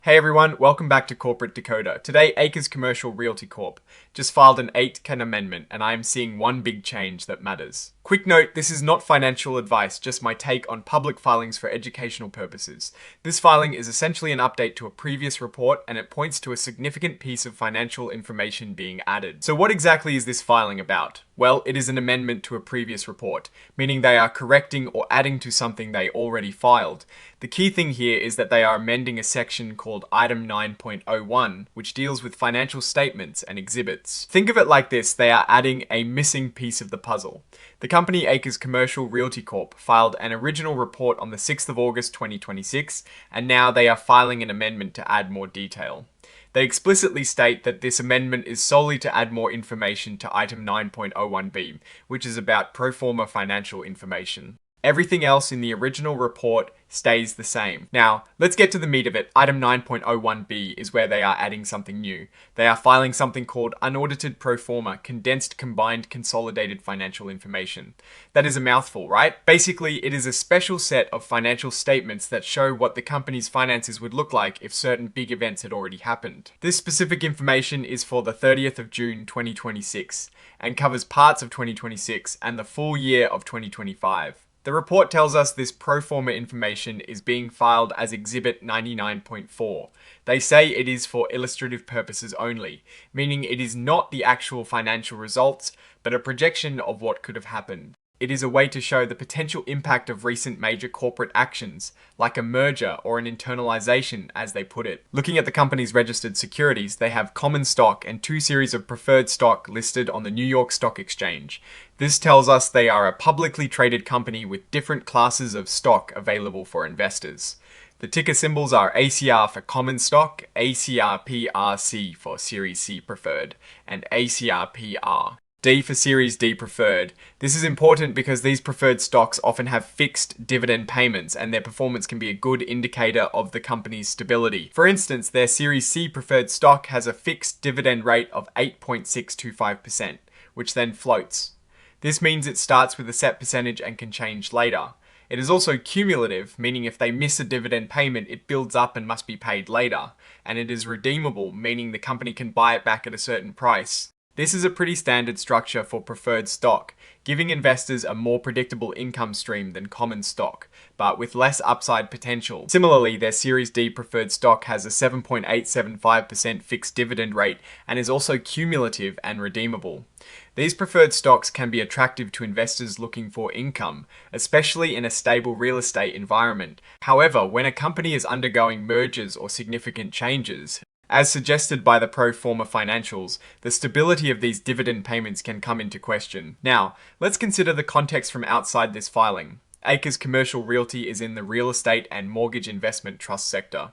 Hey everyone, welcome back to Corporate Decoder. Today, ACR's Commercial Realty Corp just filed an 8th amendment, and I am seeing one big change that matters. Quick note, this is not financial advice, just my take on public filings for educational purposes. This filing is essentially an update to a previous report, and it points to a significant piece of financial information being added. So what exactly is this filing about? Well, it is an amendment to a previous report, meaning they are correcting or adding to something they already filed. The key thing here is that they are amending a section called Item 9.01, which deals with financial statements and exhibits. Think of it like this, they are adding a missing piece of the puzzle. The company ACR's Commercial Realty Corp filed an original report on the 6th of August 2026, and now they are filing an amendment to add more detail. They explicitly state that this amendment is solely to add more information to Item 9.01b, which is about pro forma financial information. Everything else in the original report stays the same. Now, let's get to the meat of it. Item 9.01b is where they are adding something new. They are filing something called unaudited pro forma, condensed combined consolidated financial information. That is a mouthful, right? Basically, it is a special set of financial statements that show what the company's finances would look like if certain big events had already happened. This specific information is for the 30th of June 2026 and covers parts of 2026 and the full year of 2025. The report tells us this pro forma information is being filed as Exhibit 99.4. They say it is for illustrative purposes only, meaning it is not the actual financial results, but a projection of what could have happened. It is a way to show the potential impact of recent major corporate actions, like a merger or an internalization, as they put it. Looking at the company's registered securities, they have common stock and 2 series of preferred stock listed on the New York Stock Exchange. This tells us they are a publicly traded company with different classes of stock available for investors. The ticker symbols are ACR for common stock, ACR-PRC for Series C preferred, and ACR-PR. D for Series D preferred. This is important because these preferred stocks often have fixed dividend payments and their performance can be a good indicator of the company's stability. For instance, their Series C preferred stock has a fixed dividend rate of 8.625%, which then floats. This means it starts with a set percentage and can change later. It is also cumulative, meaning if they miss a dividend payment, it builds up and must be paid later. And it is redeemable, meaning the company can buy it back at a certain price. This is a pretty standard structure for preferred stock, giving investors a more predictable income stream than common stock, but with less upside potential. Similarly, their Series D preferred stock has a 7.875% fixed dividend rate and is also cumulative and redeemable. These preferred stocks can be attractive to investors looking for income, especially in a stable real estate environment. However, when a company is undergoing mergers or significant changes, as suggested by the pro forma financials, the stability of these dividend payments can come into question. Now, let's consider the context from outside this filing. ACR's Commercial Realty is in the real estate and mortgage investment trust sector.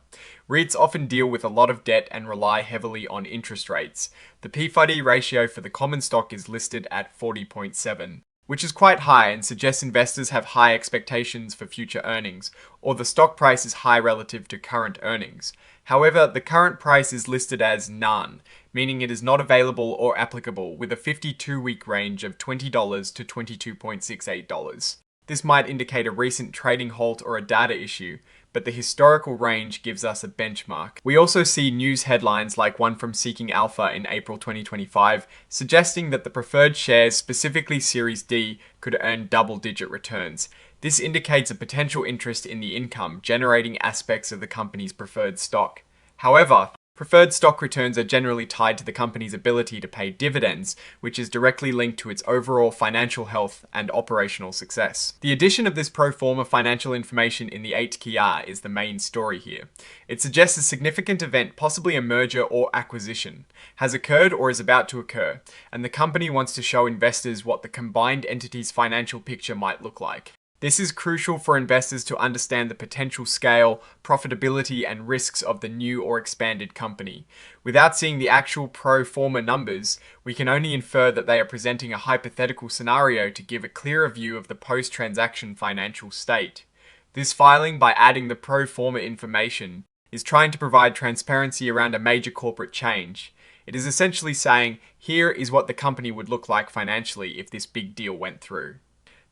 REITs often deal with a lot of debt and rely heavily on interest rates. The P/D ratio for the common stock is listed at 40.7. which is quite high and suggests investors have high expectations for future earnings, or the stock price is high relative to current earnings. However, the current price is listed as none, meaning it is not available or applicable, with a 52-week range of $20 to $22.68. This might indicate a recent trading halt or a data issue, but the historical range gives us a benchmark. We also see news headlines like one from Seeking Alpha in April 2025, suggesting that the preferred shares, specifically Series D, could earn double-digit returns. This indicates a potential interest in the income generating aspects of the company's preferred stock. However, preferred stock returns are generally tied to the company's ability to pay dividends, which is directly linked to its overall financial health and operational success. The addition of this pro forma financial information in the 8KR is the main story here. It suggests a significant event, possibly a merger or acquisition, has occurred or is about to occur, and the company wants to show investors what the combined entity's financial picture might look like. This is crucial for investors to understand the potential scale, profitability, and risks of the new or expanded company. Without seeing the actual pro forma numbers, we can only infer that they are presenting a hypothetical scenario to give a clearer view of the post-transaction financial state. This filing, by adding the pro forma information, is trying to provide transparency around a major corporate change. It is essentially saying, here is what the company would look like financially if this big deal went through.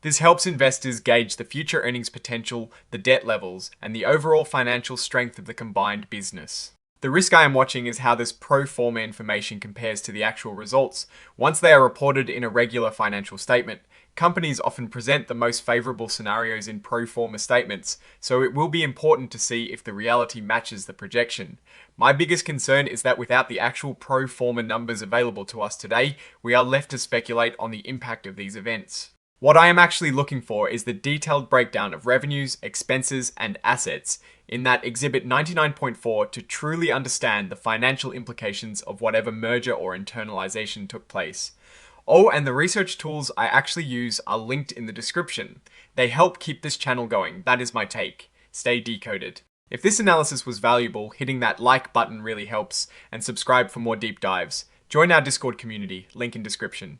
This helps investors gauge the future earnings potential, the debt levels, and the overall financial strength of the combined business. The risk I am watching is how this pro forma information compares to the actual results. Once they are reported in a regular financial statement, companies often present the most favorable scenarios in pro forma statements, so it will be important to see if the reality matches the projection. My biggest concern is that without the actual pro forma numbers available to us today, we are left to speculate on the impact of these events. What I am actually looking for is the detailed breakdown of revenues, expenses, and assets in that Exhibit 99.4 to truly understand the financial implications of whatever merger or internalization took place. Oh, and the research tools I actually use are linked in the description. They help keep this channel going. That is my take. Stay decoded. If this analysis was valuable, hitting that like button really helps, and subscribe for more deep dives. Join our Discord community, link in description.